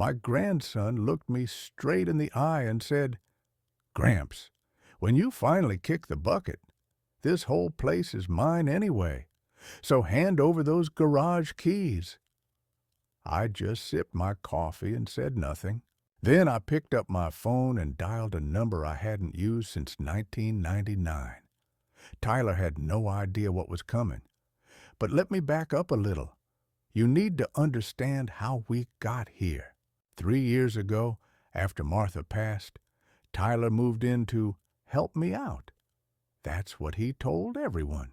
My grandson looked me straight in the eye and said, "Gramps, when you finally kick the bucket, this whole place is mine anyway, so hand over those garage keys." I just sipped my coffee and said nothing. Then I picked up my phone and dialed a number I hadn't used since 1999. Tyler had no idea what was coming. But let me back up a little. You need to understand how we got here. 3 years ago, after Martha passed, Tyler moved in to help me out. That's what he told everyone.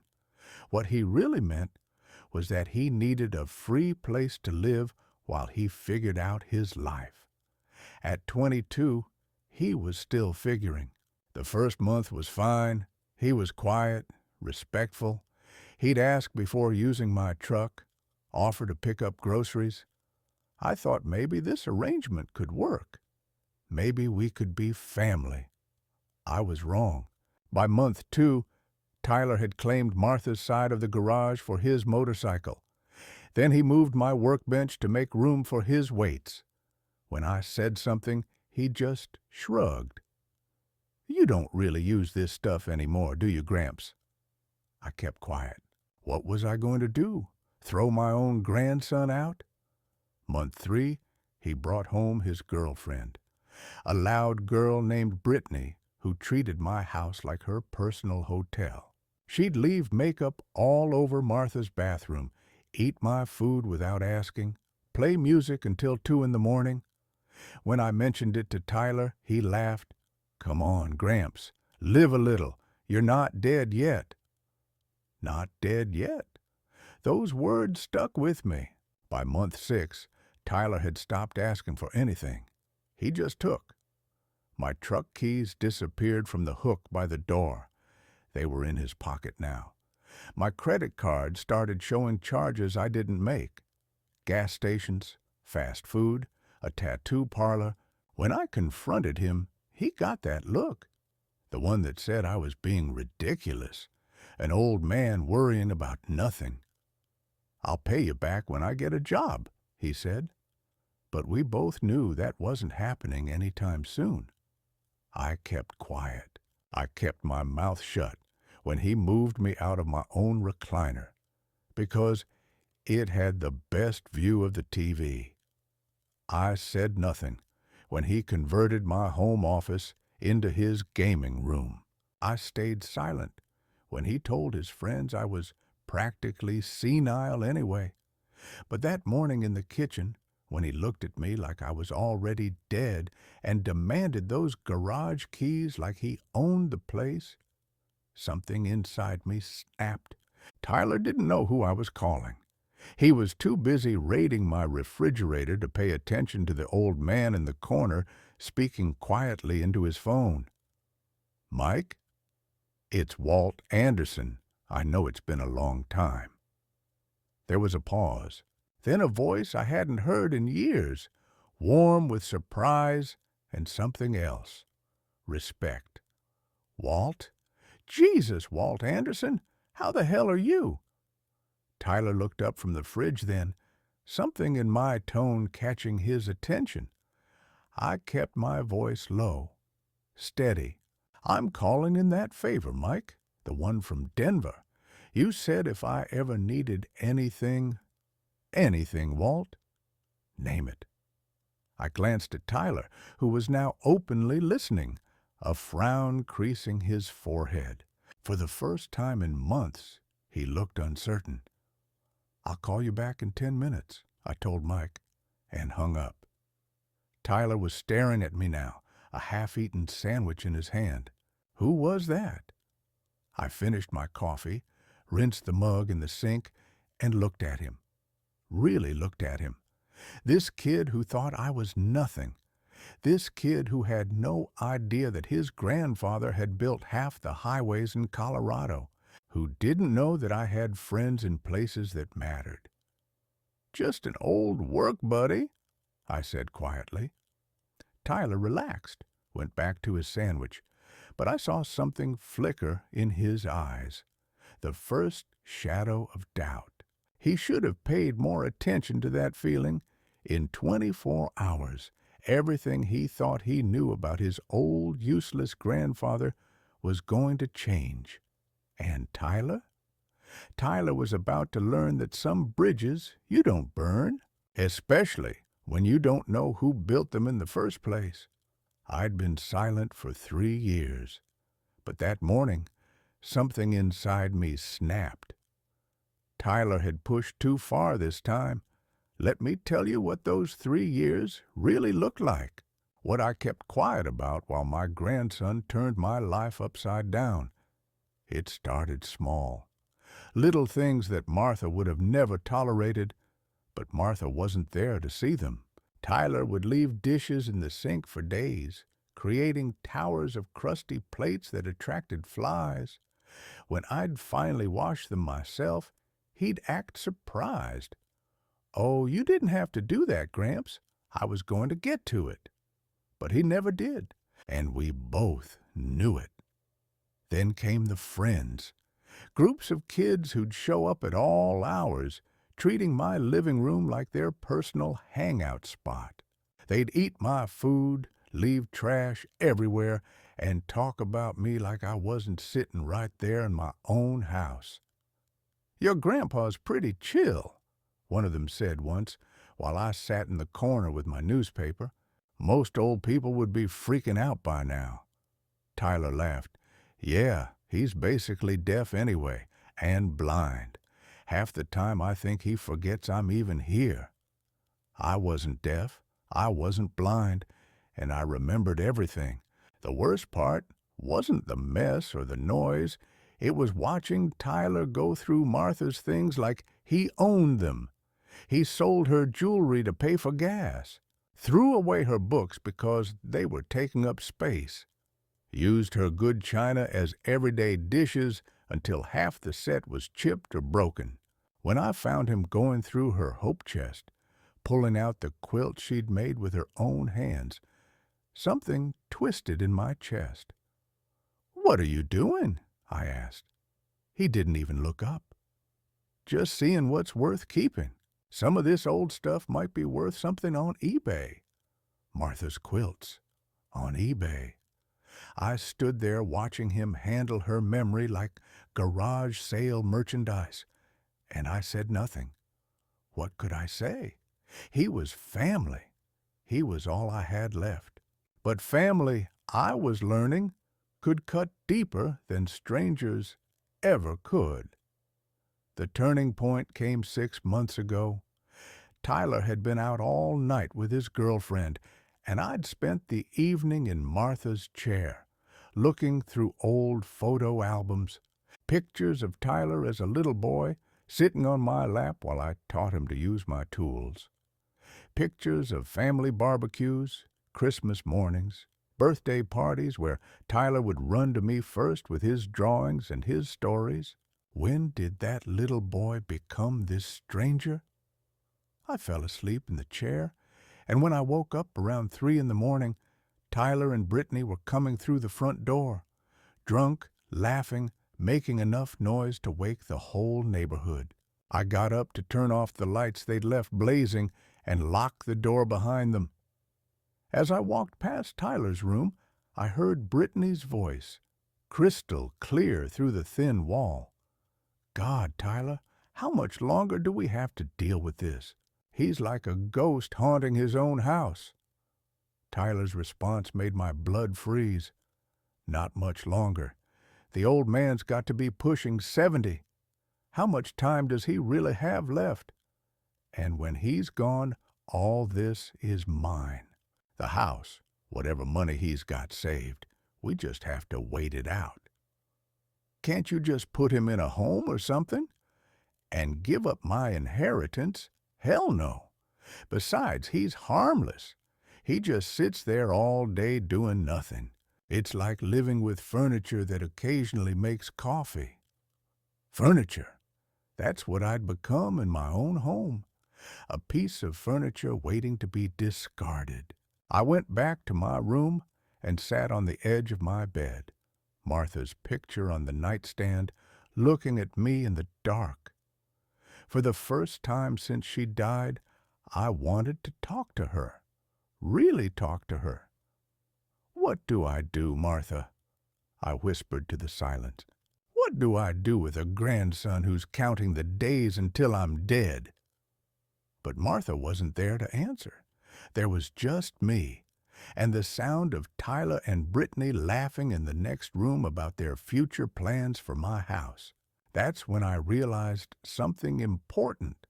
What he really meant was that he needed a free place to live while he figured out his life. At 22, he was still figuring. The first month was fine. He was quiet, respectful. He'd ask before using my truck, offer to pick up groceries. I thought maybe this arrangement could work. Maybe we could be family. I was wrong. By month 2, Tyler had claimed Martha's side of the garage for his motorcycle. Then he moved my workbench to make room for his weights. When I said something, he just shrugged. "You don't really use this stuff anymore, do you, Gramps?" I kept quiet. What was I going to do? Throw my own grandson out? Month 3, he brought home his girlfriend, a loud girl named Brittany who treated my house like her personal hotel. She'd leave makeup all over Martha's bathroom, eat my food without asking, play music until 2 in the morning. When I mentioned it to Tyler, he laughed. "Come on, Gramps, live a little. You're not dead yet." Not dead yet. Those words stuck with me. By month 6, Tyler had stopped asking for anything. He just took. My truck keys disappeared from the hook by the door. They were in his pocket now. My credit card started showing charges I didn't make. Gas stations, fast food, a tattoo parlor. When I confronted him, he got that look. The one that said I was being ridiculous. An old man worrying about nothing. "I'll pay you back when I get a job," he said. But we both knew that wasn't happening any time soon. I kept quiet. I kept my mouth shut when he moved me out of my own recliner, because it had the best view of the TV. I said nothing when he converted my home office into his gaming room. I stayed silent when he told his friends I was practically senile anyway. But that morning in the kitchen, when he looked at me like I was already dead and demanded those garage keys like he owned the place, something inside me snapped. Tyler didn't know who I was calling. He was too busy raiding my refrigerator to pay attention to the old man in the corner speaking quietly into his phone. "Mike? It's Walt Anderson. I know it's been a long time." There was a pause. Then a voice I hadn't heard in years, warm with surprise and something else. Respect. "Walt? Jesus, Walt Anderson, how the hell are you?" Tyler looked up from the fridge then, something in my tone catching his attention. I kept my voice low, steady. "I'm calling in that favor, Mike, the one from Denver. You said if I ever needed anything, Walt." "Name it." I glanced at Tyler, who was now openly listening, a frown creasing his forehead. For the first time in months, he looked uncertain. "I'll call you back in 10 minutes, I told Mike, and hung up. Tyler was staring at me now, a half-eaten sandwich in his hand. Who was that? I finished my coffee, rinsed the mug in the sink, and looked at him. Really looked at him. This kid who thought I was nothing. This kid who had no idea that his grandfather had built half the highways in Colorado, who didn't know that I had friends in places that mattered. "Just an old work buddy," I said quietly. Tyler relaxed, went back to his sandwich, but I saw something flicker in his eyes, the first shadow of doubt. He should have paid more attention to that feeling. In 24 hours, everything he thought he knew about his old, useless grandfather was going to change. And Tyler? Tyler was about to learn that some bridges you don't burn, especially when you don't know who built them in the first place. I'd been silent for 3 years, but that morning, something inside me snapped. Tyler had pushed too far this time. Let me tell you what those 3 years really looked like, what I kept quiet about while my grandson turned my life upside down. It started small. Little things that Martha would have never tolerated, but Martha wasn't there to see them. Tyler would leave dishes in the sink for days, creating towers of crusty plates that attracted flies. When I'd finally wash them myself, he'd act surprised. "Oh, you didn't have to do that, Gramps. I was going to get to it." But he never did, and we both knew it. Then came the friends, groups of kids who'd show up at all hours, treating my living room like their personal hangout spot. They'd eat my food, leave trash everywhere, and talk about me like I wasn't sitting right there in my own house. "Your grandpa's pretty chill," one of them said once, while I sat in the corner with my newspaper. "Most old people would be freaking out by now." Tyler laughed. "Yeah, he's basically deaf anyway, and blind. Half the time I think he forgets I'm even here." I wasn't deaf, I wasn't blind, and I remembered everything. The worst part wasn't the mess or the noise. It was watching Tyler go through Martha's things like he owned them. He sold her jewelry to pay for gas, threw away her books because they were taking up space, used her good china as everyday dishes until half the set was chipped or broken. When I found him going through her hope chest, pulling out the quilt she'd made with her own hands, something twisted in my chest. "What are you doing?" I asked. He didn't even look up. "Just seeing what's worth keeping. Some of this old stuff might be worth something on eBay." Martha's quilts. On eBay. I stood there watching him handle her memory like garage sale merchandise, and I said nothing. What could I say? He was family. He was all I had left. But family, I was learning, could cut deeper than strangers ever could. The turning point came 6 months ago. Tyler had been out all night with his girlfriend, and I'd spent the evening in Martha's chair, looking through old photo albums, pictures of Tyler as a little boy, sitting on my lap while I taught him to use my tools. Pictures of family barbecues, Christmas mornings, birthday parties where Tyler would run to me first with his drawings and his stories. When did that little boy become this stranger? I fell asleep in the chair, and when I woke up around 3 in the morning, Tyler and Brittany were coming through the front door, drunk, laughing, making enough noise to wake the whole neighborhood. I got up to turn off the lights they'd left blazing and lock the door behind them. As I walked past Tyler's room, I heard Brittany's voice, crystal clear through the thin wall. "God, Tyler, how much longer do we have to deal with this? He's like a ghost haunting his own house." Tyler's response made my blood freeze. "Not much longer. The old man's got to be pushing 70. How much time does he really have left? And when he's gone, all this is mine. The house, whatever money he's got saved. We just have to wait it out." "Can't you just put him in a home or something? And give up my inheritance? Hell no. Besides, he's harmless. He just sits there all day doing nothing. It's like living with furniture that occasionally makes coffee." Furniture. That's what I'd become in my own home. A piece of furniture waiting to be discarded. I went back to my room and sat on the edge of my bed, Martha's picture on the nightstand, looking at me in the dark. For the first time since she died, I wanted to talk to her, really talk to her. "What do I do, Martha?" I whispered to the silence. "What do I do with a grandson who's counting the days until I'm dead?" But Martha wasn't there to answer. There was just me, and the sound of Tyler and Brittany laughing in the next room about their future plans for my house. That's when I realized something important.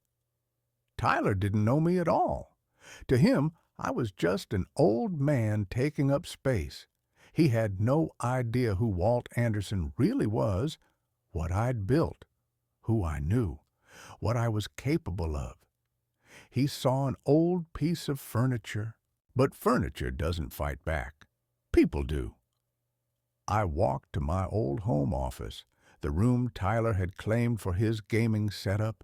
Tyler didn't know me at all. To him, I was just an old man taking up space. He had no idea who Walt Anderson really was, what I'd built, who I knew, what I was capable of. He saw an old piece of furniture, but furniture doesn't fight back. People do. I walked to my old home office, the room Tyler had claimed for his gaming setup.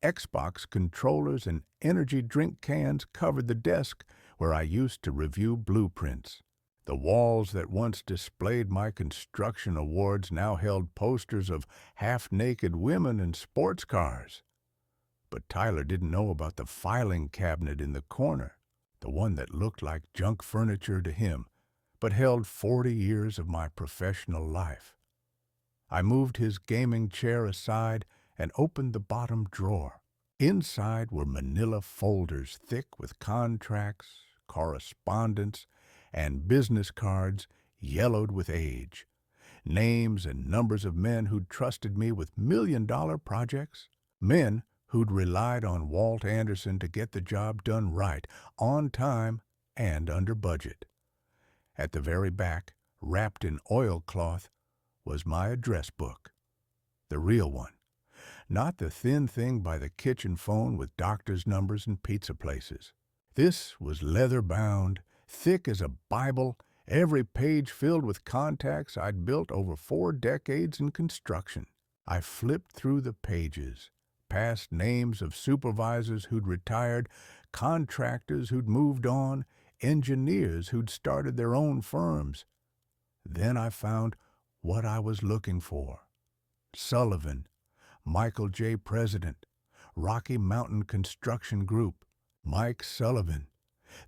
Xbox controllers and energy drink cans covered the desk where I used to review blueprints. The walls that once displayed my construction awards now held posters of half-naked women in sports cars. But Tyler didn't know about the filing cabinet in the corner, the one that looked like junk furniture to him, but held 40 years of my professional life. I moved his gaming chair aside and opened the bottom drawer. Inside were manila folders thick with contracts, correspondence, and business cards yellowed with age, names and numbers of men who'd trusted me with million-dollar projects, men who'd relied on Walt Anderson to get the job done right, on time, and under budget. At the very back, wrapped in oilcloth, was my address book, the real one, not the thin thing by the kitchen phone with doctor's numbers and pizza places. This was leather-bound, thick as a Bible, every page filled with contacts I'd built over 4 decades in construction. I flipped through the pages, past names of supervisors who'd retired, contractors who'd moved on, engineers who'd started their own firms. Then I found what I was looking for. Sullivan, Michael J. President, Rocky Mountain Construction Group, Mike Sullivan,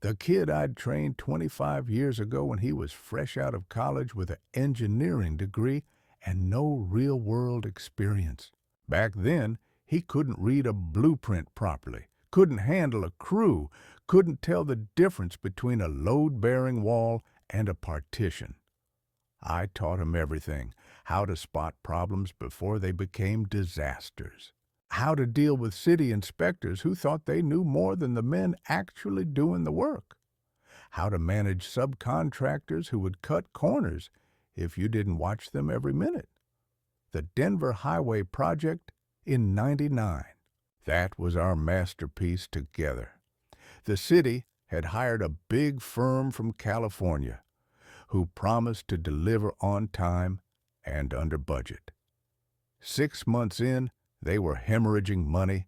the kid I'd trained 25 years ago when he was fresh out of college with an engineering degree and no real-world experience. Back then, he couldn't read a blueprint properly, couldn't handle a crew, couldn't tell the difference between a load-bearing wall and a partition. I taught him everything, how to spot problems before they became disasters, how to deal with city inspectors who thought they knew more than the men actually doing the work, how to manage subcontractors who would cut corners if you didn't watch them every minute. The Denver Highway Project in '99. That was our masterpiece together. The city had hired a big firm from California who promised to deliver on time and under budget. 6 months in, they were hemorrhaging money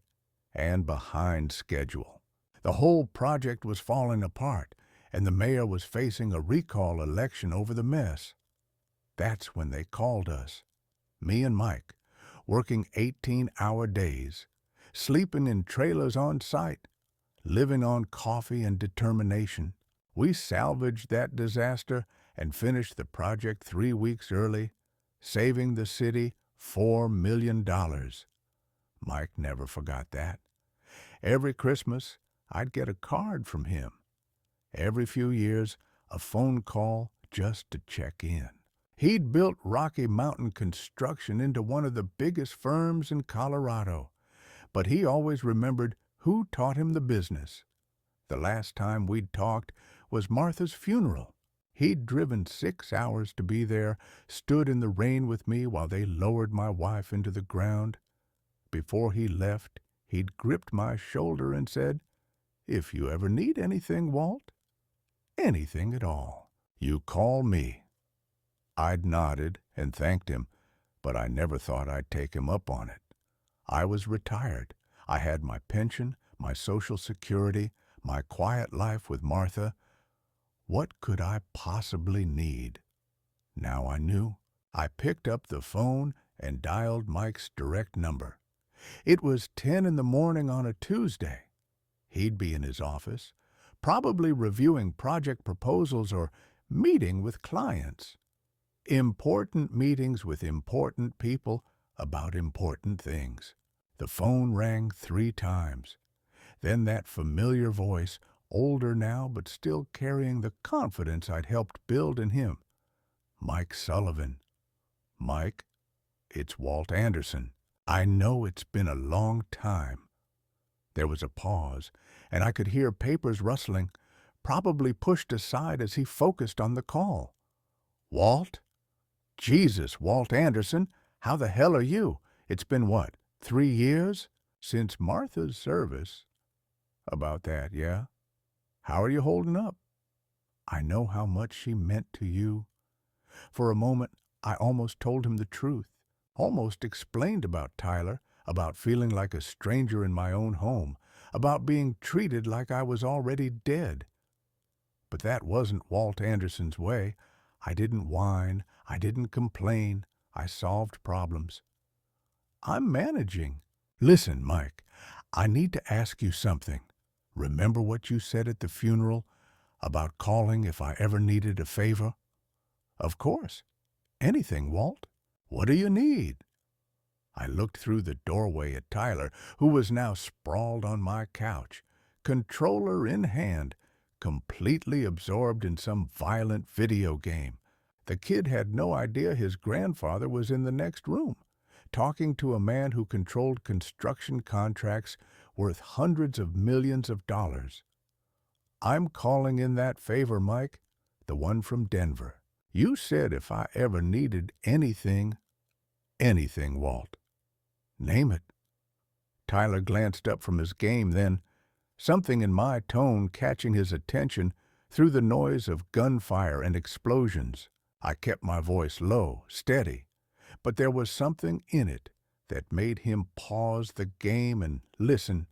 and behind schedule. The whole project was falling apart, and the mayor was facing a recall election over the mess. That's when they called us, me and Mike, working 18-hour days, sleeping in trailers on site, living on coffee and determination. We salvaged that disaster and finished the project 3 weeks early, saving the city $4 million. Mike never forgot that. Every Christmas, I'd get a card from him. Every few years, a phone call just to check in. He'd built Rocky Mountain Construction into one of the biggest firms in Colorado, but he always remembered who taught him the business. The last time we'd talked was Martha's funeral. He'd driven 6 hours to be there, stood in the rain with me while they lowered my wife into the ground. Before he left, he'd gripped my shoulder and said, "If you ever need anything, Walt, anything at all, you call me." I'd nodded and thanked him, but I never thought I'd take him up on it. I was retired. I had my pension, my Social Security, my quiet life with Martha. What could I possibly need? Now I knew. I picked up the phone and dialed Mike's direct number. It was 10 in the morning on a Tuesday. He'd be in his office, probably reviewing project proposals or meeting with clients. Important meetings with important people about important things. The phone rang 3 times. Then that familiar voice, older now but still carrying the confidence I'd helped build in him. Mike Sullivan. Mike, it's Walt Anderson. I know it's been a long time. There was a pause, and I could hear papers rustling, probably pushed aside as he focused on the call. Walt? Jesus, Walt Anderson, how the hell are you? It's been what, 3 years? Since Martha's service. About that, yeah? How are you holding up? I know how much she meant to you. For a moment, I almost told him the truth, almost explained about Tyler, about feeling like a stranger in my own home, about being treated like I was already dead. But that wasn't Walt Anderson's way. I didn't whine, I didn't complain, I solved problems. I'm managing. Listen, Mike, I need to ask you something. Remember what you said at the funeral about calling if I ever needed a favor? Of course. Anything, Walt. What do you need? I looked through the doorway at Tyler, who was now sprawled on my couch, controller in hand, completely absorbed in some violent video game. The kid had no idea his grandfather was in the next room, talking to a man who controlled construction contracts worth hundreds of millions of dollars. I'm calling in that favor, Mike, the one from Denver. You said if I ever needed anything, Walt. Name it. Tyler glanced up from his game then, something in my tone catching his attention through the noise of gunfire and explosions. I kept my voice low, steady, but there was something in it that made him pause the game and listen.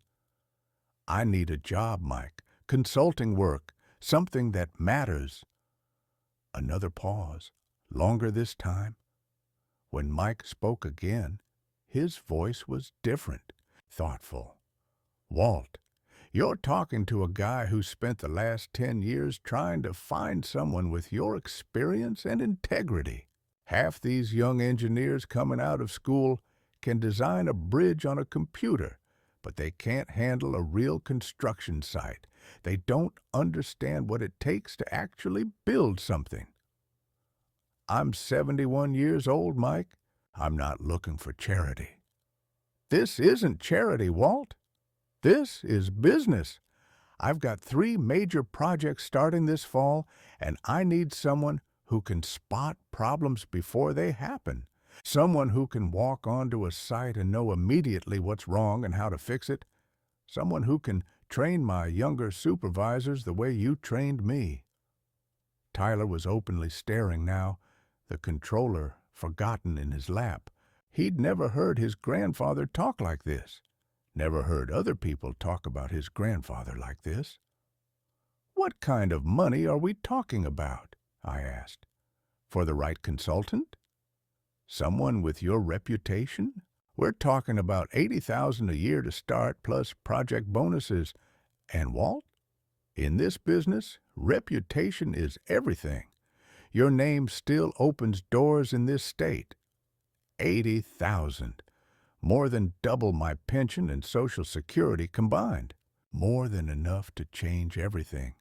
I need a job, Mike, consulting work, something that matters. Another pause, longer this time. When Mike spoke again, his voice was different, thoughtful. Walt, you're talking to a guy who spent the last 10 years trying to find someone with your experience and integrity. Half these young engineers coming out of school can design a bridge on a computer, but they can't handle a real construction site. They don't understand what it takes to actually build something. I'm 71 years old, Mike. I'm not looking for charity. This isn't charity, Walt. This is business. I've got 3 major projects starting this fall, and I need someone who can spot problems before they happen. Someone who can walk onto a site and know immediately what's wrong and how to fix it. Someone who can train my younger supervisors the way you trained me. Tyler was openly staring now, the controller forgotten in his lap. He'd never heard his grandfather talk like this. Never heard other people talk about his grandfather like this. What kind of money are we talking about? I asked. For the right consultant? Someone with your reputation? We're talking about $80,000 a year to start, plus project bonuses. And Walt, in this business, reputation is everything. Your name still opens doors in this state. 80,000. More than double my pension and Social Security combined. More than enough to change everything.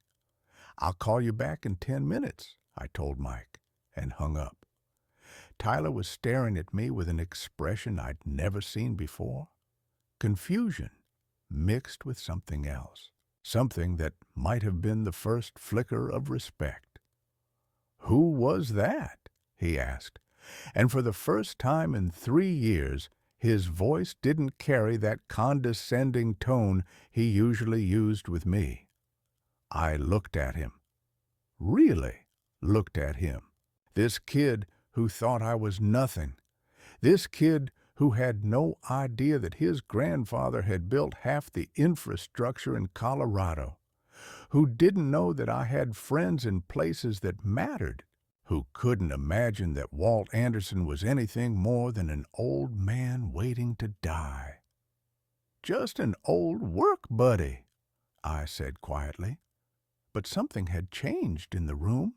I'll call you back in 10 minutes, I told Mike, and hung up. Tyler was staring at me with an expression I'd never seen before. Confusion, mixed with something else. Something that might have been the first flicker of respect. Who was that? He asked. And for the first time in 3 years, his voice didn't carry that condescending tone he usually used with me. I looked at him. Really looked at him. This kid who thought I was nothing. This kid who had no idea that his grandfather had built half the infrastructure in Colorado. Who didn't know that I had friends in places that mattered. Who couldn't imagine that Walt Anderson was anything more than an old man waiting to die. Just an old work buddy. I said quietly. But something had changed in the room.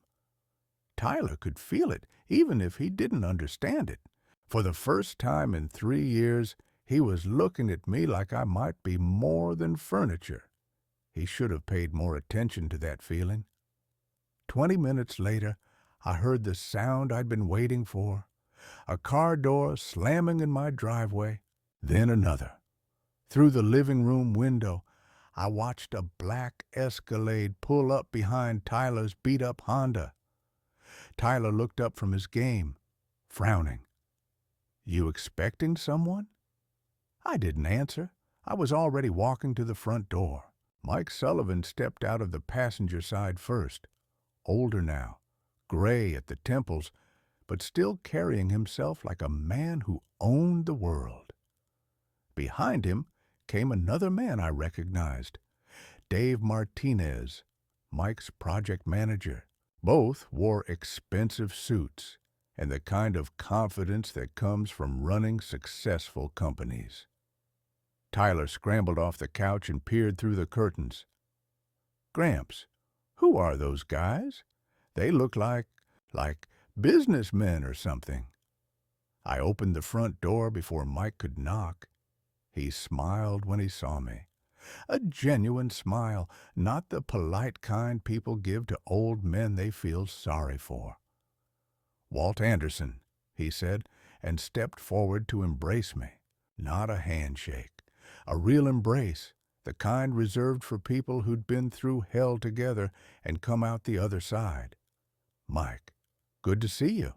Tyler could feel it, even if he didn't understand it. For the first time in 3 years, he was looking at me like I might be more than furniture. He should have paid more attention to that feeling. 20 minutes later, I heard the sound I'd been waiting for, a car door slamming in my driveway, then another. Through the living room window, I watched a black Escalade pull up behind Tyler's beat-up Honda. Tyler looked up from his game, frowning. "You expecting someone?" I didn't answer. I was already walking to the front door. Mike Sullivan stepped out of the passenger side first, older now, gray at the temples, but still carrying himself like a man who owned the world. Behind him came another man I recognized, Dave Martinez, Mike's project manager. Both wore expensive suits and the kind of confidence that comes from running successful companies. Tyler scrambled off the couch and peered through the curtains. "Gramps, who are those guys? They look like businessmen or something." I opened the front door before Mike could knock. He smiled when he saw me. A genuine smile, not the polite kind people give to old men they feel sorry for. "Walt Anderson," he said, and stepped forward to embrace me. Not a handshake. A real embrace, the kind reserved for people who'd been through hell together and come out the other side. "Mike, good to see you."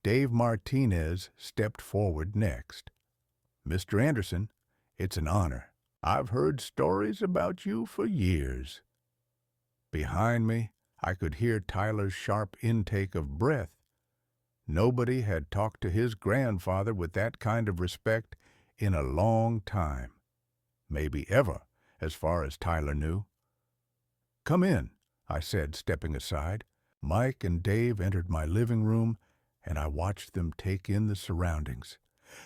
Dave Martinez stepped forward next. "Mr. Anderson, it's an honor. I've heard stories about you for years." Behind me, I could hear Tyler's sharp intake of breath. Nobody had talked to his grandfather with that kind of respect in a long time. Maybe ever, as far as Tyler knew. "Come in," I said, stepping aside. Mike and Dave entered my living room, and I watched them take in the surroundings.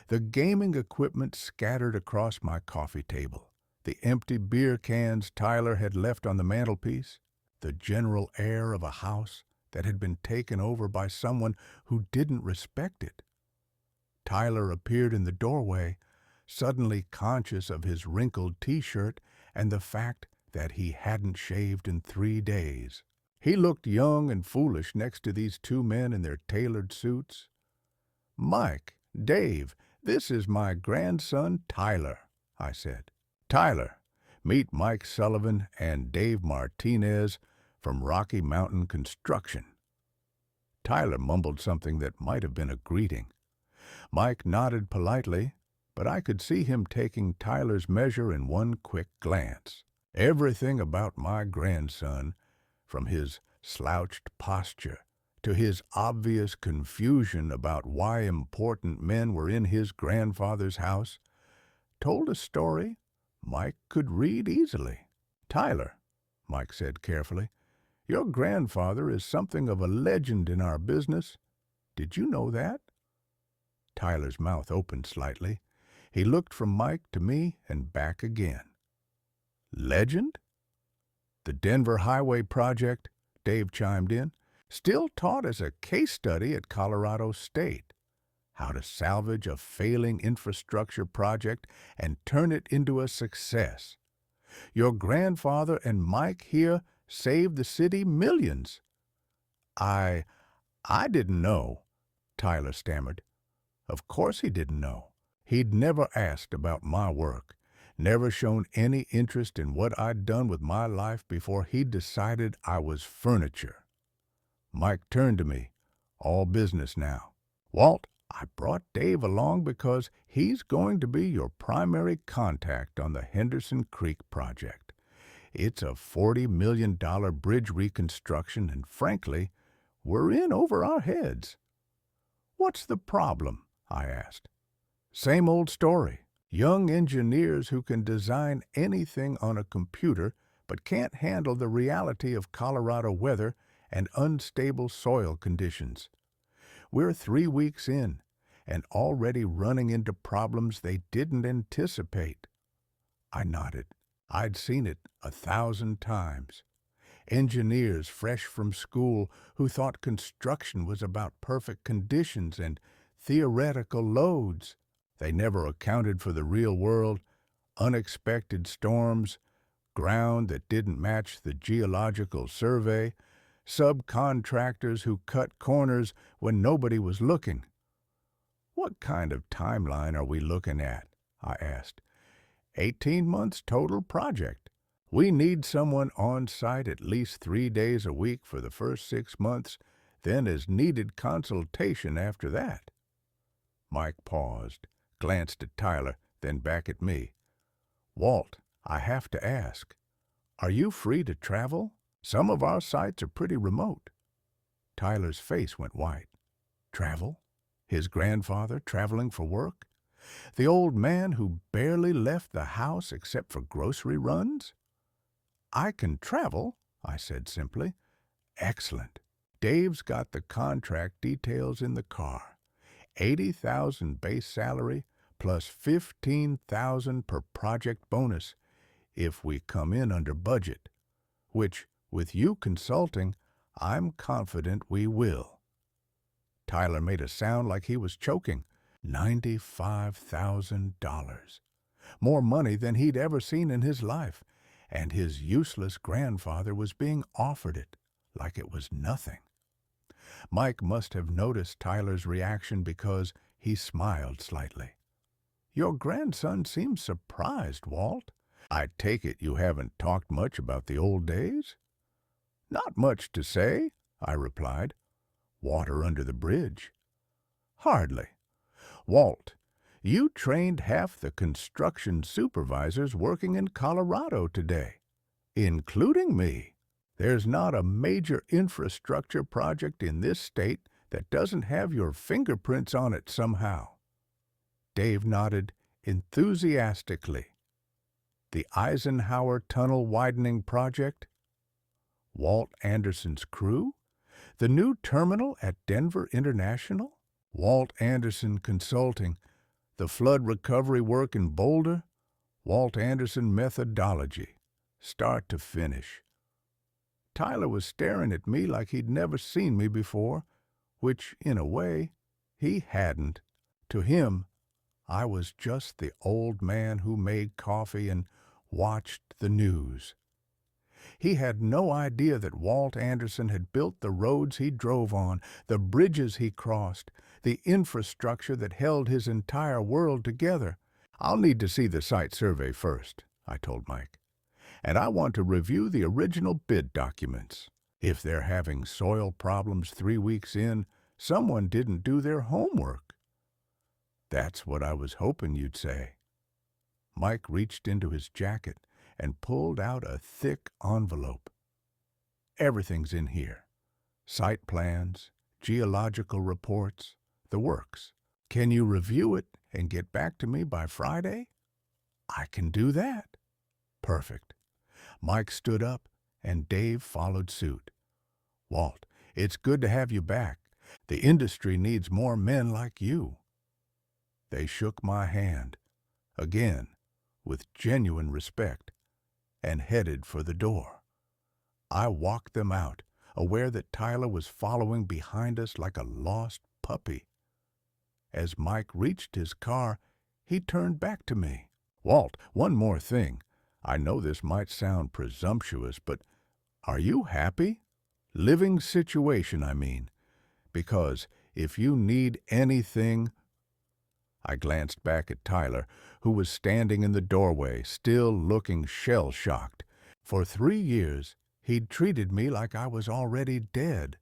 The gaming equipment scattered across my coffee table, the empty beer cans Tyler had left on the mantelpiece, the general air of a house that had been taken over by someone who didn't respect it. Tyler appeared in the doorway, suddenly conscious of his wrinkled T-shirt and the fact that he hadn't shaved in 3 days. He looked young and foolish next to these two men in their tailored suits. "Mike, Dave, this is my grandson Tyler," I said. "Tyler, meet Mike Sullivan and Dave Martinez from Rocky Mountain Construction." Tyler mumbled something that might have been a greeting. Mike nodded politely, but I could see him taking Tyler's measure in one quick glance. Everything about my grandson, from his slouched posture to his obvious confusion about why important men were in his grandfather's house, told a story Mike could read easily. "Tyler," Mike said carefully, "your grandfather is something of a legend in our business. Did you know that?" Tyler's mouth opened slightly. He looked from Mike to me and back again. "Legend?" "The Denver Highway Project," Dave chimed in, "still taught as a case study at Colorado State. How to salvage a failing infrastructure project and turn it into a success. Your grandfather and Mike here saved the city millions." I didn't know," Tyler stammered. Of course he didn't know. He'd never asked about my work, never shown any interest in what I'd done with my life before he'd decided I was furniture. Mike turned to me, all business now. "Walt, I brought Dave along because he's going to be your primary contact on the Henderson Creek project. It's a $40 million bridge reconstruction, and frankly, we're in over our heads." "What's the problem?" I asked. "Same old story. Young engineers who can design anything on a computer but can't handle the reality of Colorado weather and unstable soil conditions. We're 3 weeks in and already running into problems they didn't anticipate." I nodded. I'd seen it 1,000 times. Engineers fresh from school who thought construction was about perfect conditions and theoretical loads. They never accounted for the real world, unexpected storms, ground that didn't match the geological survey, subcontractors who cut corners when nobody was looking. "What kind of timeline are we looking at?" I asked. 18 months total project. We need someone on site at least 3 days a week for the first 6 months, then as needed consultation after that. Mike paused, glanced at Tyler, then back at me. "Walt, I have to ask, are you free to travel? Some of our sites are pretty remote." Tyler's face went white. Travel? His grandfather traveling for work? The old man who barely left the house except for grocery runs? "I can travel," I said simply. "Excellent. Dave's got the contract details in the car. 80,000 base salary plus 15,000 per project bonus if we come in under budget, which, with you consulting, I'm confident we will." Tyler made a sound like he was choking. $95,000. More money than he'd ever seen in his life, and his useless grandfather was being offered it like it was nothing. Mike must have noticed Tyler's reaction because he smiled slightly. "Your grandson seems surprised, Walt. I take it you haven't talked much about the old days?" "Not much to say," I replied. "Water under the bridge." "Hardly. Walt, you trained half the construction supervisors working in Colorado today, including me. There's not a major infrastructure project in this state that doesn't have your fingerprints on it somehow." Dave nodded enthusiastically. "The Eisenhower Tunnel Widening Project? Walt Anderson's crew? The new terminal at Denver International? Walt Anderson Consulting, the flood recovery work in Boulder, Walt Anderson methodology, start to finish." Tyler was staring at me like he'd never seen me before, which, in a way, he hadn't. To him, I was just the old man who made coffee and watched the news. He had no idea that Walt Anderson had built the roads he drove on, the bridges he crossed, the infrastructure that held his entire world together. "I'll need to see the site survey first," I told Mike. "And I want to review the original bid documents. If they're having soil problems 3 weeks in, someone didn't do their homework." "That's what I was hoping you'd say." Mike reached into his jacket and pulled out a thick envelope. "Everything's in here. Site plans, geological reports, the works. Can you review it and get back to me by Friday?" "I can do that." "Perfect." Mike stood up, and Dave followed suit. "Walt, it's good to have you back. The industry needs more men like you." They shook my hand, again, with genuine respect, and headed for the door. I walked them out, aware that Tyler was following behind us like a lost puppy. As Mike reached his car, he turned back to me. "Walt, one more thing. I know this might sound presumptuous, but are you happy? Living situation, I mean. Because if you need anything—" I glanced back at Tyler, who was standing in the doorway, still looking shell-shocked. For 3 years, he'd treated me like I was already dead.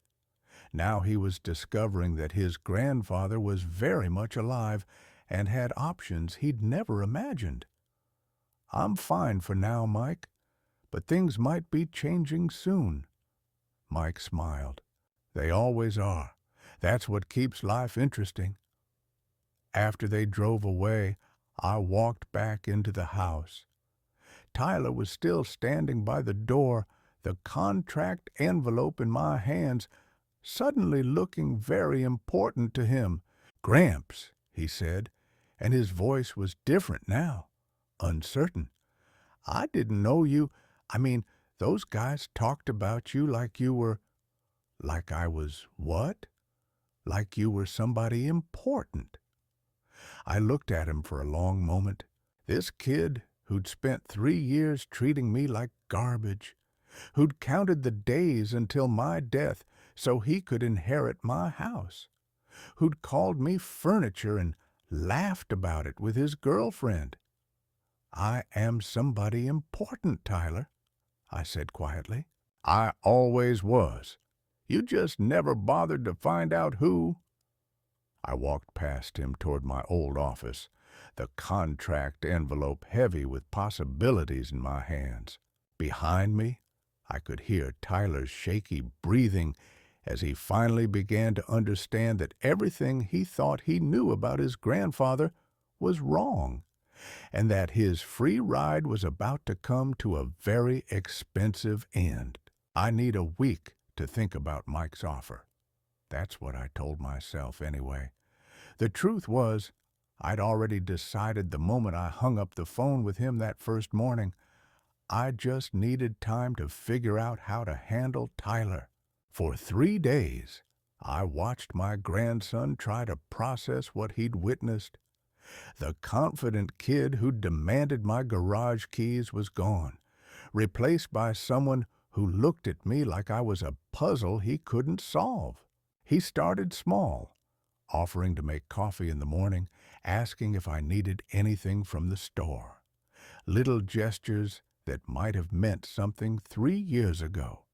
Now he was discovering that his grandfather was very much alive and had options he'd never imagined. "I'm fine for now, Mike, but things might be changing soon." Mike smiled. "They always are. That's what keeps life interesting." After they drove away, I walked back into the house. Tyler was still standing by the door, the contract envelope in my hands, suddenly looking very important to him. "Gramps," he said, and his voice was different now, uncertain. I didn't know you. I mean, those guys talked about you like you were, like I was what? Like you were somebody important. I looked at him for a long moment. This kid who'd spent 3 years treating me like garbage, who'd counted the days until my death so he could inherit my house, who'd called me furniture and laughed about it with his girlfriend. I am somebody important, Tyler, I said quietly. I always was. You just never bothered to find out who. I walked past him toward my old office, the contract envelope heavy with possibilities in my hands. Behind me, I could hear Tyler's shaky breathing as he finally began to understand that everything he thought he knew about his grandfather was wrong, and that his free ride was about to come to a very expensive end. I need a week to think about Mike's offer. That's what I told myself anyway. The truth was, I'd already decided the moment I hung up the phone with him that first morning. I just needed time to figure out how to handle Tyler. For 3 days, I watched my grandson try to process what he'd witnessed. The confident kid who demanded my garage keys was gone, replaced by someone who looked at me like I was a puzzle he couldn't solve. He started small, offering to make coffee in the morning, asking if I needed anything from the store. Little gestures that might have meant something 3 years ago.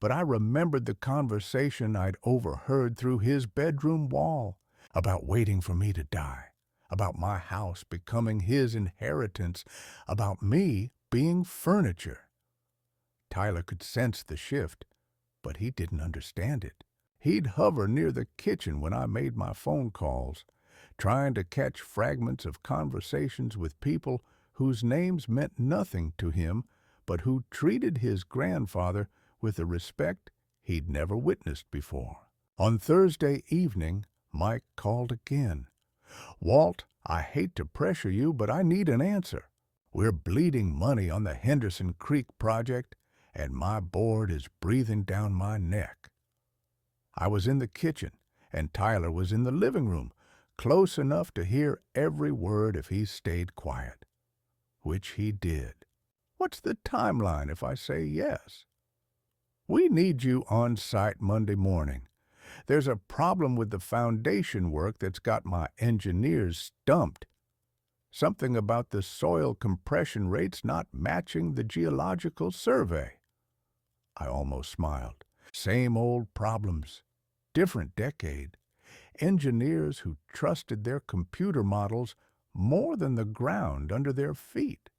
But I remembered the conversation I'd overheard through his bedroom wall about waiting for me to die, about my house becoming his inheritance, about me being furniture. Tyler could sense the shift, but he didn't understand it. He'd hover near the kitchen when I made my phone calls, trying to catch fragments of conversations with people whose names meant nothing to him, but who treated his grandfather with a respect he'd never witnessed before. On Thursday evening, Mike called again. "Walt, I hate to pressure you, but I need an answer. We're bleeding money on the Henderson Creek project, and my board is breathing down my neck." I was in the kitchen, and Tyler was in the living room, close enough to hear every word if he stayed quiet. Which he did. "What's the timeline if I say yes?" "We need you on site Monday morning. There's a problem with the foundation work that's got my engineers stumped. Something about the soil compression rates not matching the geological survey." I almost smiled. Same old problems. Different decade. Engineers who trusted their computer models more than the ground under their feet.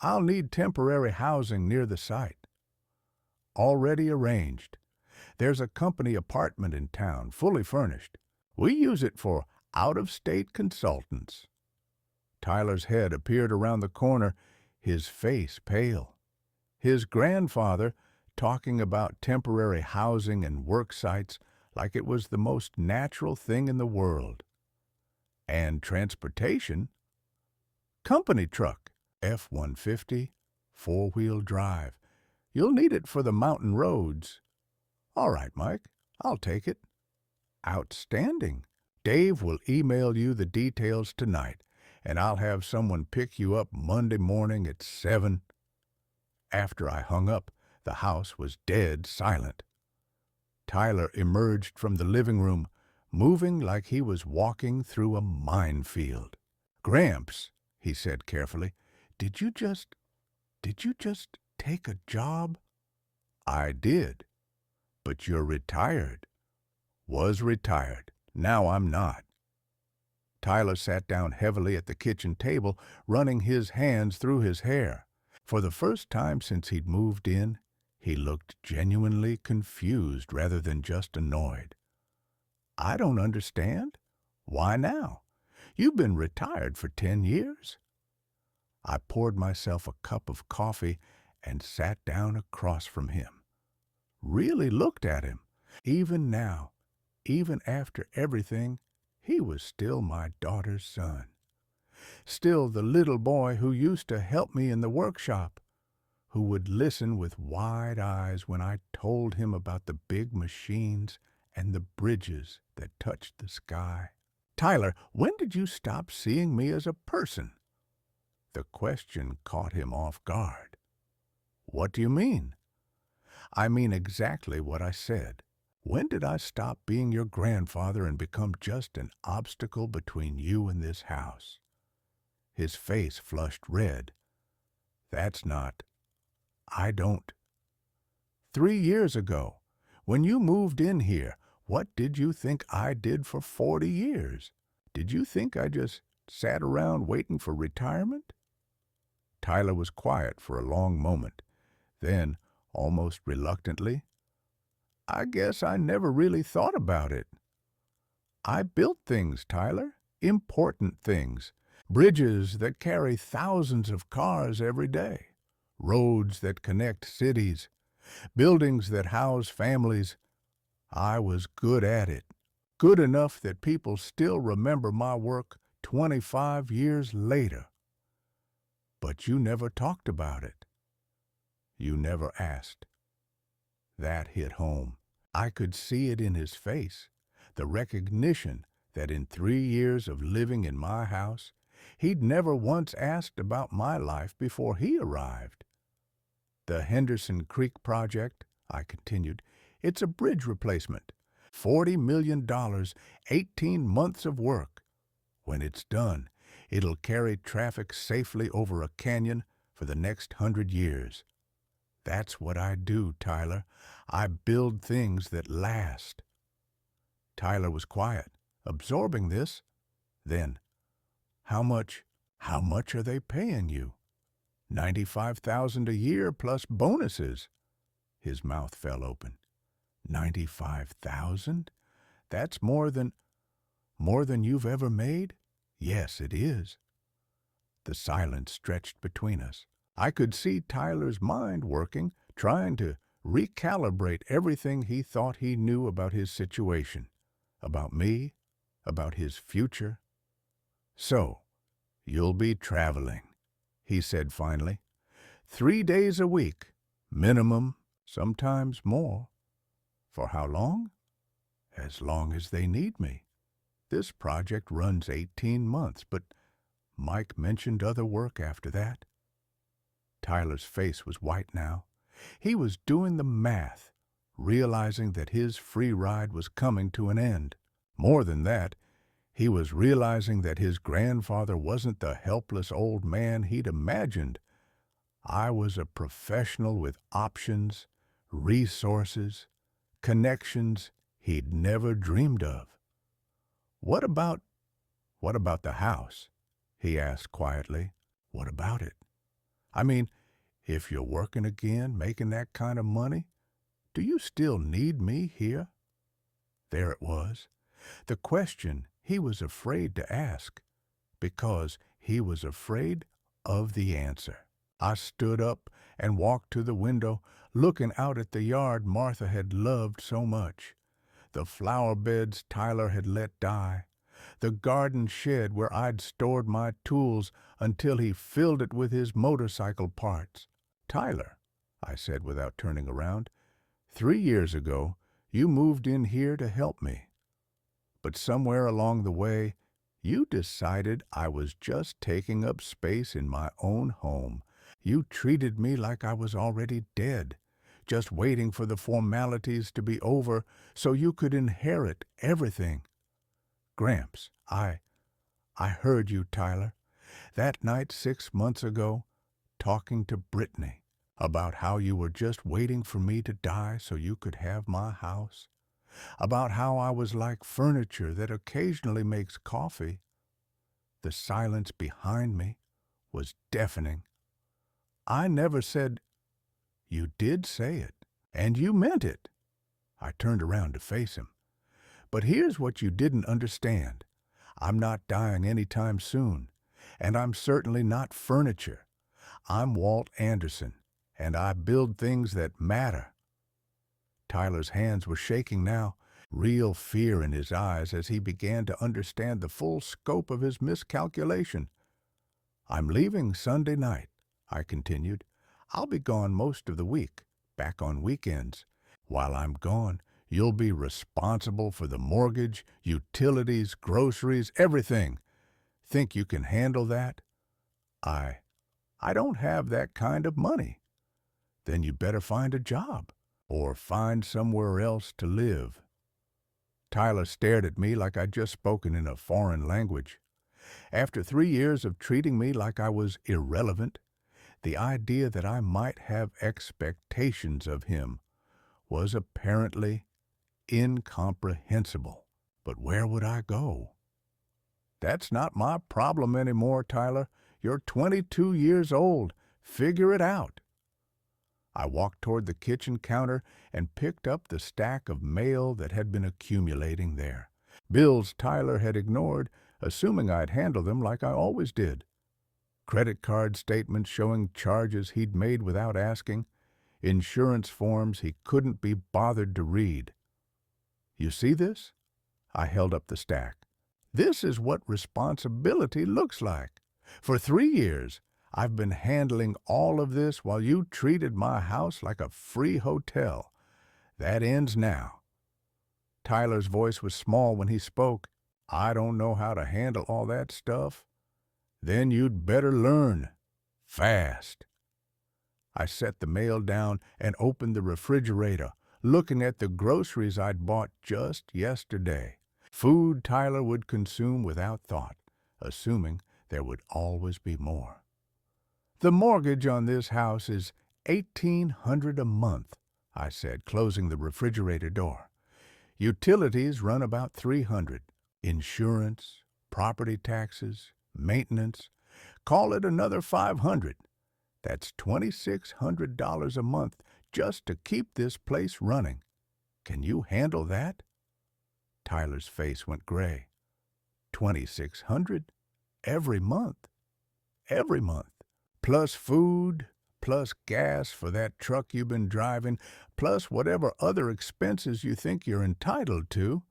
"I'll need temporary housing near the site." "Already arranged. There's a company apartment in town, fully furnished. We use it for out-of-state consultants." Tyler's head appeared around the corner, his face pale. His grandfather talking about temporary housing and work sites like it was the most natural thing in the world. "And transportation?" "Company truck, F-150, four-wheel drive. You'll need it for the mountain roads." "All right, Mike, I'll take it." "Outstanding. Dave will email you the details tonight, and I'll have someone pick you up Monday morning at 7. After I hung up, the house was dead silent. Tyler emerged from the living room, moving like he was walking through a minefield. "Gramps," he said carefully, did you just take a job?" "I did. But you're retired." "Was retired. Now I'm not." Tyler sat down heavily at the kitchen table, running his hands through his hair. For the first time since he'd moved in, he looked genuinely confused rather than just annoyed. "I don't understand. Why now? You've been retired for 10 years. I poured myself a cup of coffee and sat down across from him. Really looked at him. Even now, even after everything, he was still my daughter's son. Still the little boy who used to help me in the workshop, who would listen with wide eyes when I told him about the big machines and the bridges that touched the sky. Tyler, when did you stop seeing me as a person? The question caught him off guard. What do you mean? I mean exactly what I said. When did I stop being your grandfather and become just an obstacle between you and this house? His face flushed red. That's not. I don't. 3 years ago, when you moved in here, what did you think I did for 40 years? Did you think I just sat around waiting for retirement? Tyler was quiet for a long moment. Then, almost reluctantly, I guess I never really thought about it. I built things, Tyler, important things. Bridges that carry thousands of cars every day. Roads that connect cities. Buildings that house families. I was good at it. Good enough that people still remember my work 25 years later. But you never talked about it. You never asked. That hit home. I could see it in his face, the recognition that in 3 years of living in my house, he'd never once asked about my life before he arrived. The Henderson Creek project, I continued, it's a bridge replacement. $40 million, 18 months of work. When it's done, it'll carry traffic safely over a canyon for the next 100 years. That's what I do, Tyler. I build things that last. Tyler was quiet, absorbing this. Then, how much are they paying you? $95,000 a year plus bonuses. His mouth fell open. 95,000? That's more than you've ever made? Yes, it is. The silence stretched between us. I could see Tyler's mind working, trying to recalibrate everything he thought he knew about his situation, about me, about his future. So, you'll be traveling, he said finally. 3 days a week, minimum, sometimes more. For how long? As long as they need me. This project runs 18 months, but Mike mentioned other work after that. Tyler's face was white now. He was doing the math, realizing that his free ride was coming to an end. More than that, he was realizing that his grandfather wasn't the helpless old man he'd imagined. I was a professional with options, resources, connections he'd never dreamed of. What about the house? He asked quietly. What about it? I mean, if you're working again, making that kind of money, do you still need me here? There it was. The question he was afraid to ask, because he was afraid of the answer. I stood up and walked to the window, looking out at the yard Martha had loved so much. The flower beds Tyler had let die. The garden shed where I'd stored my tools until he filled it with his motorcycle parts. Tyler, I said without turning around, 3 years ago, you moved in here to help me. But somewhere along the way, you decided I was just taking up space in my own home. You treated me like I was already dead, just waiting for the formalities to be over so you could inherit everything. Gramps, I heard you, Tyler, that night 6 months ago, talking to Brittany about how you were just waiting for me to die so you could have my house, about how I was like furniture that occasionally makes coffee. The silence behind me was deafening. I never said, you did say it, and you meant it. I turned around to face him. But here's what you didn't understand. I'm not dying anytime soon, and I'm certainly not furniture. I'm Walt Anderson, and I build things that matter. Tyler's hands were shaking now, real fear in his eyes as he began to understand the full scope of his miscalculation. I'm leaving Sunday night, I continued. I'll be gone most of the week, back on weekends. While I'm gone, you'll be responsible for the mortgage, utilities, groceries, everything. Think you can handle that? I, I don't have that kind of money. Then you better find a job, or find somewhere else to live. Tyler stared at me like I'd just spoken in a foreign language. After 3 years of treating me like I was irrelevant, the idea that I might have expectations of him was apparently incomprehensible. But where would I go? That's not my problem anymore, Tyler. You're 22 years old. Figure it out. I walked toward the kitchen counter and picked up the stack of mail that had been accumulating there. Bills Tyler had ignored, assuming I'd handle them like I always did. Credit card statements showing charges he'd made without asking, insurance forms he couldn't be bothered to read. You see this? I held up the stack. This is what responsibility looks like. For 3 years, I've been handling all of this while you treated my house like a free hotel. That ends now. Tyler's voice was small when he spoke. I don't know how to handle all that stuff. Then you'd better learn. Fast. I set the mail down and opened the refrigerator, looking at the groceries I'd bought just yesterday. Food Tyler would consume without thought, assuming there would always be more. The mortgage on this house is $1,800 a month, I said, closing the refrigerator door. Utilities run about $300. Insurance, property taxes, maintenance, call it another $500. That's $2,600 a month just to keep this place running. Can you handle that? Tyler's face went gray. $2,600 every month. Every month. Plus food, plus gas for that truck you've been driving, plus whatever other expenses you think you're entitled to.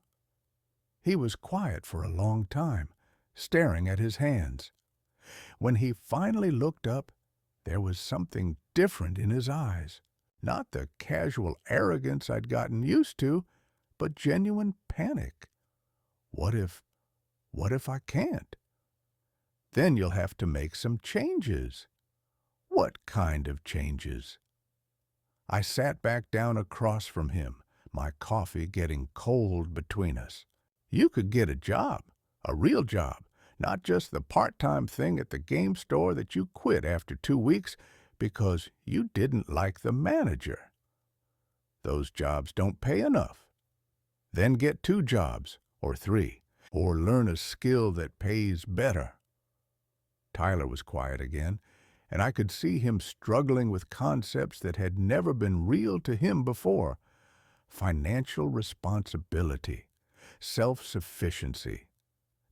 He was quiet for a long time, staring at his hands. When he finally looked up, there was something different in his eyes. Not the casual arrogance I'd gotten used to, but genuine panic. What if I can't? Then you'll have to make some changes. What kind of changes? I sat back down across from him, my coffee getting cold between us. You could get a job, a real job, not just the part-time thing at the game store that you quit after 2 weeks because you didn't like the manager. Those jobs don't pay enough. Then get 2 jobs, or 3, or learn a skill that pays better. Tyler was quiet again, and I could see him struggling with concepts that had never been real to him before. Financial responsibility, self-sufficiency,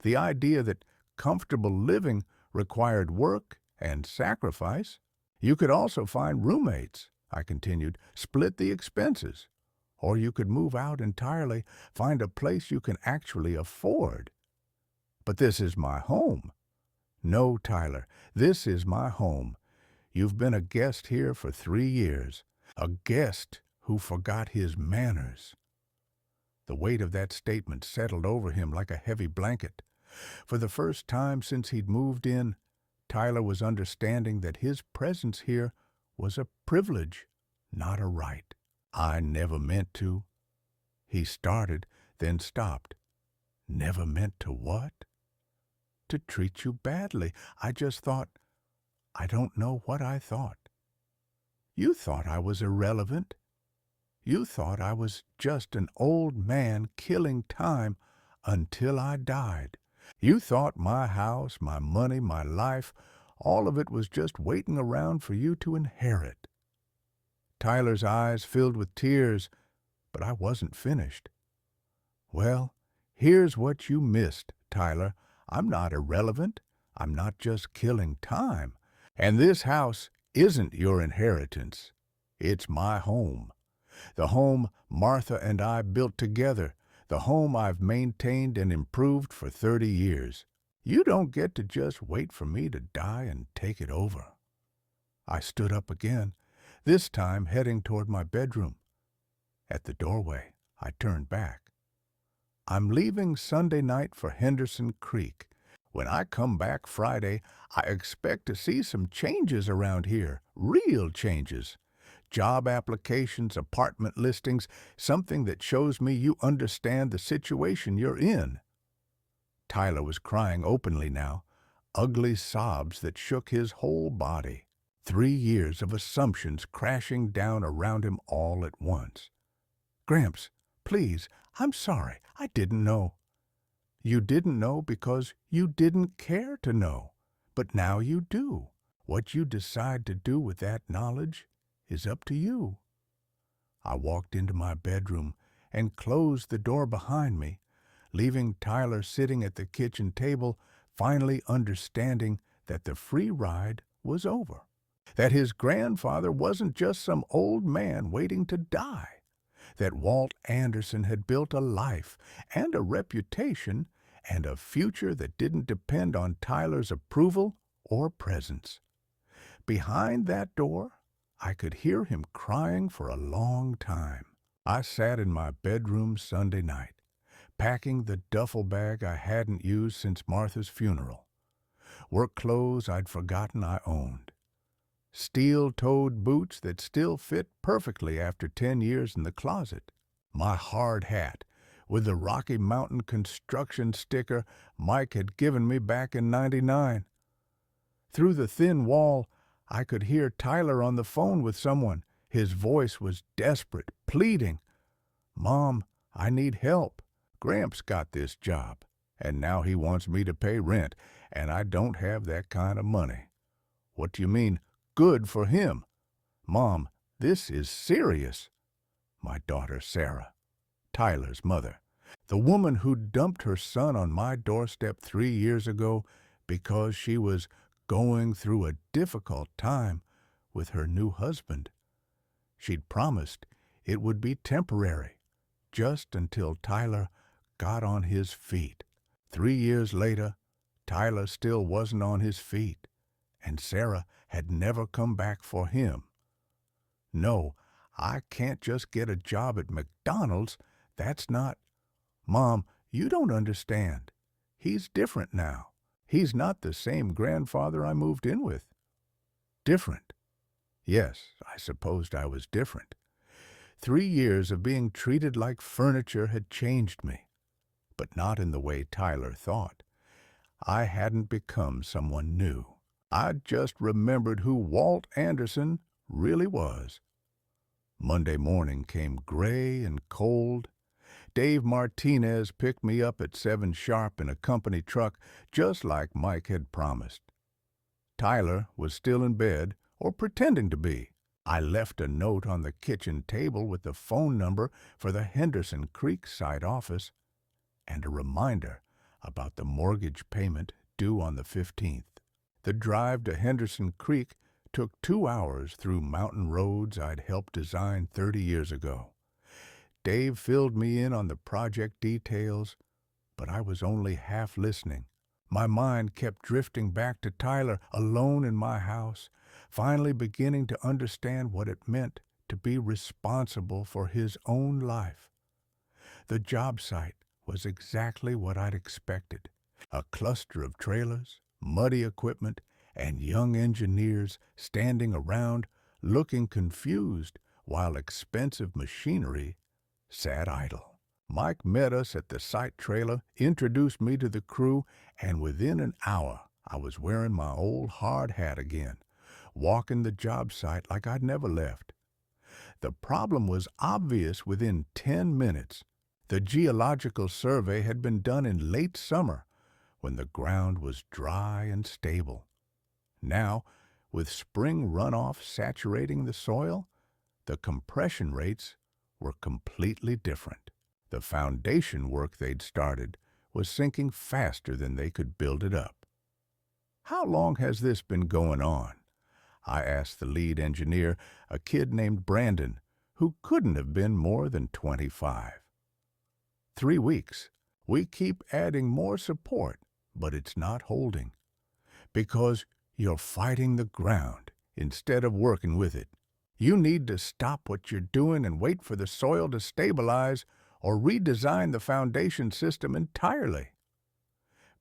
the idea that comfortable living required work and sacrifice. You could also find roommates, I continued, split the expenses. Or you could move out entirely, find a place you can actually afford. But this is my home. No, Tyler, this is my home. You've been a guest here for 3 years, a guest who forgot his manners. The weight of that statement settled over him like a heavy blanket. For the first time since he'd moved in, Tyler was understanding that his presence here was a privilege, not a right. I never meant to. He started, then stopped. Never meant to what? To treat you badly. I just thought, I don't know what I thought. You thought I was irrelevant. You thought I was just an old man killing time until I died. You thought my house, my money, my life, all of it was just waiting around for you to inherit. Tyler's eyes filled with tears, but I wasn't finished. Well, here's what you missed, Tyler. I'm not irrelevant. I'm not just killing time. And this house isn't your inheritance. It's my home. The home Martha and I built together. The home I've maintained and improved for 30 years. You don't get to just wait for me to die and take it over. I stood up again, this time heading toward my bedroom. At the doorway, I turned back. I'm leaving Sunday night for Henderson Creek. When I come back Friday, I expect to see some changes around here, real changes. Job applications, apartment listings, something that shows me you understand the situation you're in. Tyler was crying openly now, ugly sobs that shook his whole body. 3 years of assumptions crashing down around him all at once. Gramps, please, I'm sorry, I didn't know. You didn't know because you didn't care to know, but now you do. What you decide to do with that knowledge is up to you. I walked into my bedroom and closed the door behind me, leaving Tyler sitting at the kitchen table, finally understanding that the free ride was over, that his grandfather wasn't just some old man waiting to die, that Walt Anderson had built a life and a reputation and a future that didn't depend on Tyler's approval or presence. Behind that door, I could hear him crying for a long time. I sat in my bedroom Sunday night, packing the duffel bag I hadn't used since Martha's funeral, work clothes I'd forgotten I owned, steel-toed boots that still fit perfectly after 10 years in the closet, my hard hat with the Rocky Mountain construction sticker Mike had given me back in '99. Through the thin wall, I could hear Tyler on the phone with someone. His voice was desperate, pleading. "Mom, I need help. Gramps got this job, and now he wants me to pay rent, and I don't have that kind of money." "What do you mean, good for him?" "Mom, this is serious." My daughter Sarah, Tyler's mother, the woman who dumped her son on my doorstep 3 years ago because she was going through a difficult time with her new husband. She'd promised it would be temporary, just until Tyler got on his feet. 3 years later, Tyler still wasn't on his feet, and Sarah had never come back for him. "No, I can't just get a job at McDonald's. That's not—" "Mom, you don't understand. He's different now. He's not the same grandfather I moved in with." "Different?" Yes, I supposed I was different. 3 years of being treated like furniture had changed me, but not in the way Tyler thought. I hadn't become someone new. I'd just remembered who Walt Anderson really was. Monday morning came gray and cold. Dave Martinez picked me up at 7 sharp in a company truck, just like Mike had promised. Tyler was still in bed, or pretending to be. I left a note on the kitchen table with the phone number for the Henderson Creek site office and a reminder about the mortgage payment due on the 15th. The drive to Henderson Creek took 2 hours through mountain roads I'd helped design 30 years ago. Dave filled me in on the project details, but I was only half listening. My mind kept drifting back to Tyler, alone in my house, finally beginning to understand what it meant to be responsible for his own life. The job site was exactly what I'd expected. A cluster of trailers, muddy equipment, and young engineers standing around, looking confused, while expensive machinery sat idle. Mike met us at the site trailer, introduced me to the crew, and within an hour I was wearing my old hard hat again, walking the job site like I'd never left. The problem was obvious within 10 minutes. The geological survey had been done in late summer, when the ground was dry and stable. Now, with spring runoff saturating the soil, the compression rates were completely different. The foundation work they'd started was sinking faster than they could build it up. "How long has this been going on?" I asked the lead engineer, a kid named Brandon, who couldn't have been more than 25. 3 weeks. We keep adding more support, but it's not holding, because you're fighting the ground instead of working with it. You need to stop what you're doing and wait for the soil to stabilize or redesign the foundation system entirely.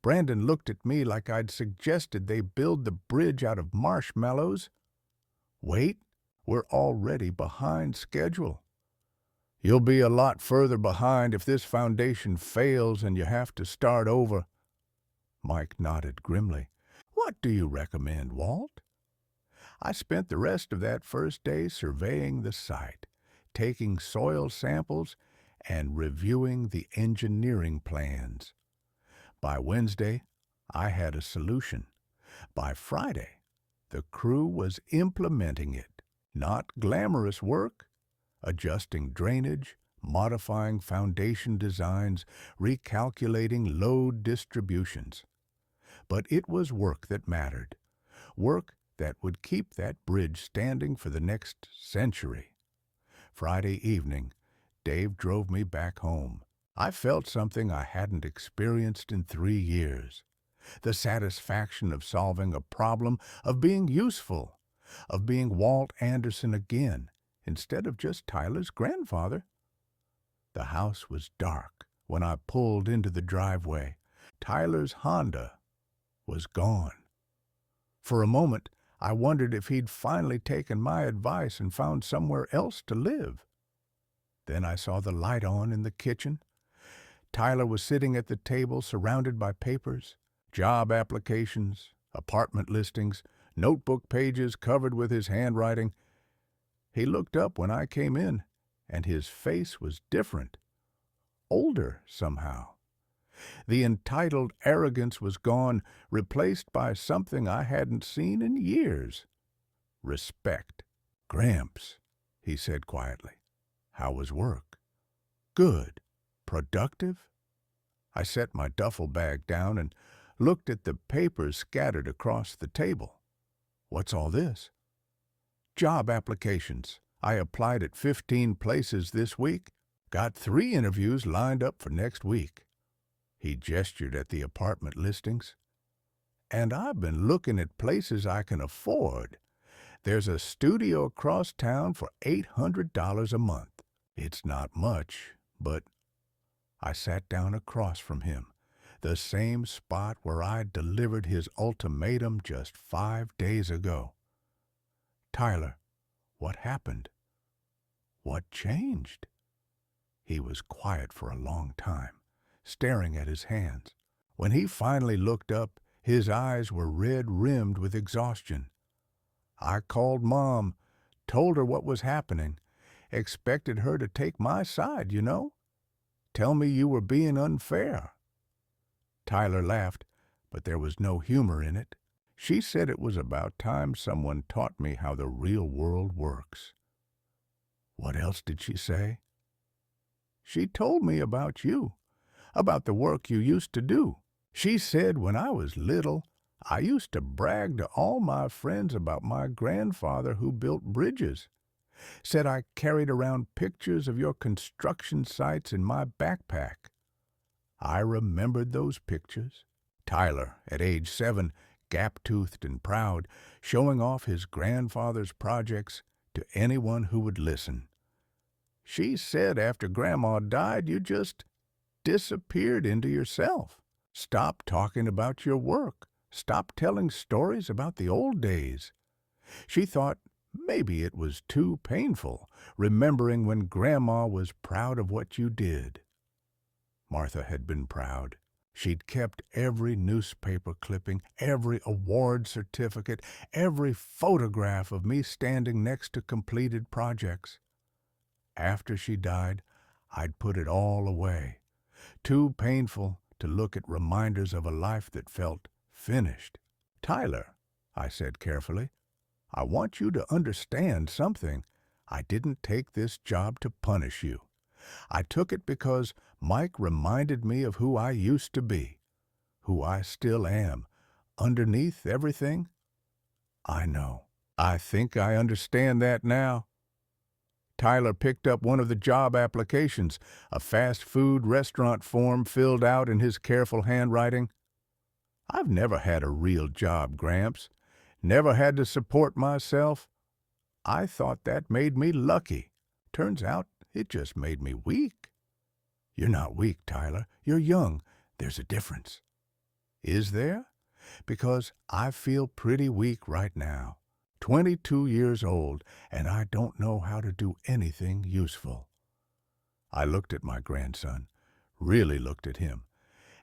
Brandon looked at me like I'd suggested they build the bridge out of marshmallows. Wait, we're already behind schedule. You'll be a lot further behind if this foundation fails and you have to start over. Mike nodded grimly. What do you recommend, Walt? I spent the rest of that first day surveying the site, taking soil samples, and reviewing the engineering plans. By Wednesday, I had a solution. By Friday, the crew was implementing it. Not glamorous work, adjusting drainage, modifying foundation designs, recalculating load distributions. But it was work that mattered, work that would keep that bridge standing for the next century. Friday evening, Dave drove me back home. I felt something I hadn't experienced in 3 years. The satisfaction of solving a problem, of being useful, of being Walt Anderson again, instead of just Tyler's grandfather. The house was dark when I pulled into the driveway. Tyler's Honda was gone. For a moment, I wondered if he'd finally taken my advice and found somewhere else to live. Then I saw the light on in the kitchen. Tyler was sitting at the table surrounded by papers, job applications, apartment listings, notebook pages covered with his handwriting. He looked up when I came in, and his face was different, older somehow. The entitled arrogance was gone, replaced by something I hadn't seen in years. Respect. Gramps, he said quietly. How was work? Good. Productive? I set my duffel bag down and looked at the papers scattered across the table. What's all this? Job applications. I applied at 15 places this week. Got 3 interviews lined up for next week. He gestured at the apartment listings. And I've been looking at places I can afford. There's a studio across town for $800 a month. It's not much, but I sat down across from him, the same spot where I'd delivered his ultimatum just 5 days ago. Tyler, what happened? What changed? He was quiet for a long time, staring at his hands. When he finally looked up, his eyes were red-rimmed with exhaustion. I called Mom, told her what was happening, expected her to take my side, you know. Tell me you were being unfair. Tyler laughed, but there was no humor in it. She said it was about time someone taught me how the real world works. What else did she say? She told me about you, about the work you used to do. She said when I was little, I used to brag to all my friends about my grandfather who built bridges. Said I carried around pictures of your construction sites in my backpack. I remembered those pictures. Tyler, at age 7, gap-toothed and proud, showing off his grandfather's projects to anyone who would listen. She said after Grandma died, you just disappeared into yourself. Stopped talking about your work. Stopped telling stories about the old days. She thought maybe it was too painful, remembering when Grandma was proud of what you did. Martha had been proud. She'd kept every newspaper clipping, every award certificate, every photograph of me standing next to completed projects. After she died, I'd put it all away. Too painful to look at reminders of a life that felt finished. Tyler, I said carefully, I want you to understand something. I didn't take this job to punish you. I took it because Mike reminded me of who I used to be, who I still am, underneath everything. I know. I think I understand that now. Tyler picked up one of the job applications, a fast food restaurant form filled out in his careful handwriting. I've never had a real job, Gramps. Never had to support myself. I thought that made me lucky. Turns out it just made me weak. You're not weak, Tyler. You're young. There's a difference. Is there? Because I feel pretty weak right now. 22 years old, and I don't know how to do anything useful. I looked at my grandson, really looked at him,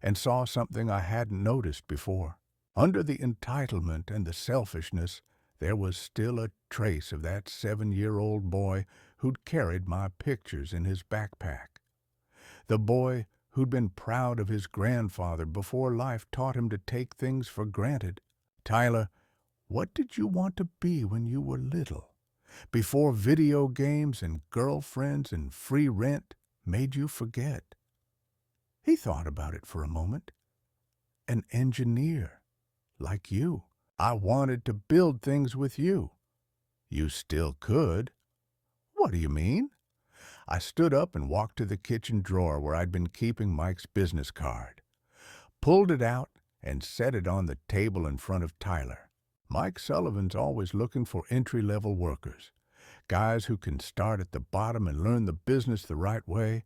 and saw something I hadn't noticed before. Under the entitlement and the selfishness, there was still a trace of that 7-year-old boy who'd carried my pictures in his backpack. The boy who'd been proud of his grandfather before life taught him to take things for granted. Tyler, what did you want to be when you were little? Before video games and girlfriends and free rent made you forget. He thought about it for a moment. An engineer, like you. I wanted to build things with you. You still could. What do you mean? I stood up and walked to the kitchen drawer where I'd been keeping Mike's business card, pulled it out, and set it on the table in front of Tyler. Mike Sullivan's always looking for entry-level workers, guys who can start at the bottom and learn the business the right way.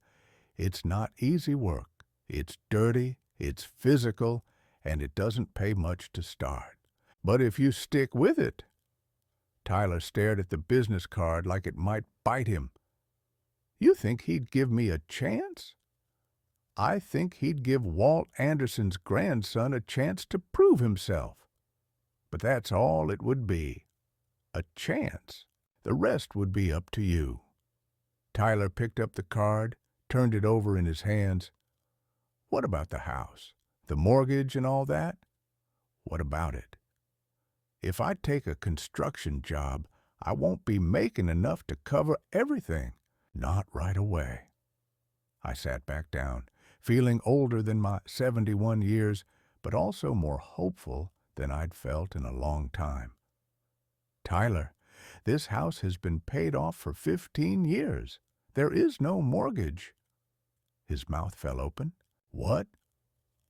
It's not easy work. It's dirty, it's physical, and it doesn't pay much to start. But if you stick with it. Tyler stared at the business card like it might bite him. You think he'd give me a chance? I think he'd give Walt Anderson's grandson a chance to prove himself. But that's all it would be. A chance. The rest would be up to you. Tyler picked up the card, turned it over in his hands. What about the house? The mortgage and all that? What about it? If I take a construction job, I won't be making enough to cover everything. Not right away. I sat back down, feeling older than my 71 years, but also more hopeful than I'd felt in a long time. Tyler, this house has been paid off for 15 years. There is no mortgage. His mouth fell open. What?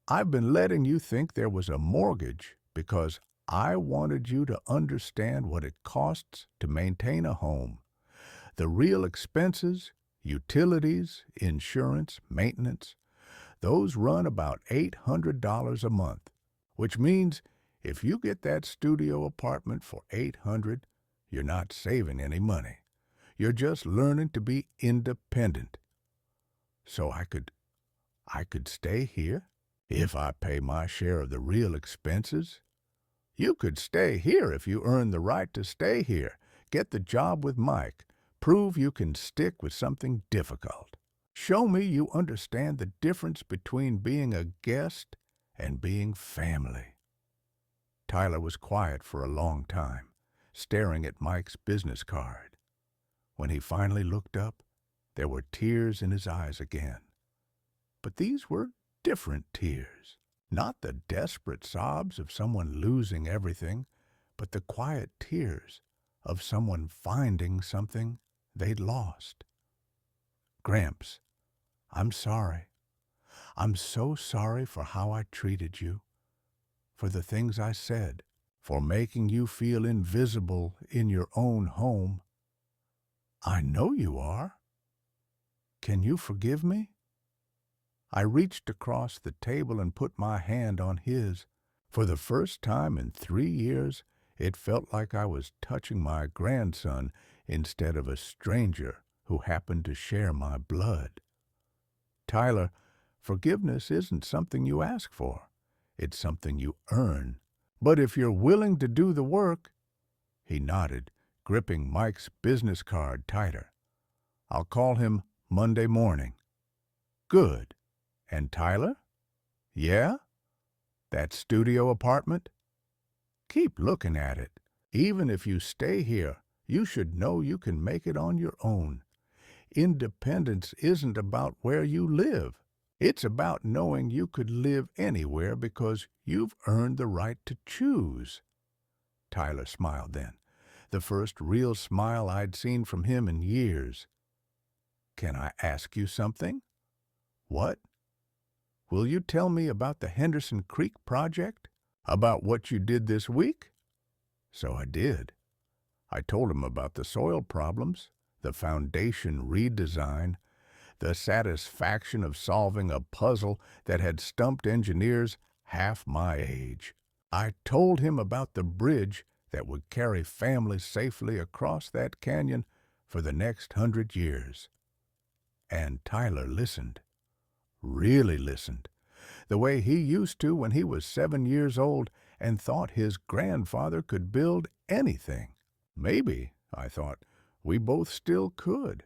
I've been letting you think there was a mortgage because I wanted you to understand what it costs to maintain a home. The real expenses, utilities, insurance, maintenance, those run about $800 a month, which means if you get that studio apartment for $800, you're not saving any money. You're just learning to be independent. So I could stay here if I pay my share of the real expenses. You could stay here if you earn the right to stay here. Get the job with Mike. Prove you can stick with something difficult. Show me you understand the difference between being a guest and being family. Tyler was quiet for a long time, staring at Mike's business card. When he finally looked up, there were tears in his eyes again. But these were different tears, not the desperate sobs of someone losing everything, but the quiet tears of someone finding something they'd lost. Gramps, I'm sorry. I'm so sorry for how I treated you, for the things I said, for making you feel invisible in your own home. I know you are. Can you forgive me? I reached across the table and put my hand on his. For the first time in 3 years, it felt like I was touching my grandson instead of a stranger who happened to share my blood. Tyler, forgiveness isn't something you ask for. It's something you earn. But if you're willing to do the work, he nodded, gripping Mike's business card tighter. I'll call him Monday morning. Good. And Tyler? Yeah? That studio apartment? Keep looking at it. Even if you stay here, you should know you can make it on your own. Independence isn't about where you live. It's about knowing you could live anywhere because you've earned the right to choose. Tyler smiled then, the first real smile I'd seen from him in years. Can I ask you something? What? Will you tell me about the Henderson Creek project? About what you did this week? So I did. I told him about the soil problems, the foundation redesign, the satisfaction of solving a puzzle that had stumped engineers half my age. I told him about the bridge that would carry families safely across that canyon for the next 100 years. And Tyler listened, really listened, the way he used to when he was 7 years old and thought his grandfather could build anything. Maybe, I thought, we both still could.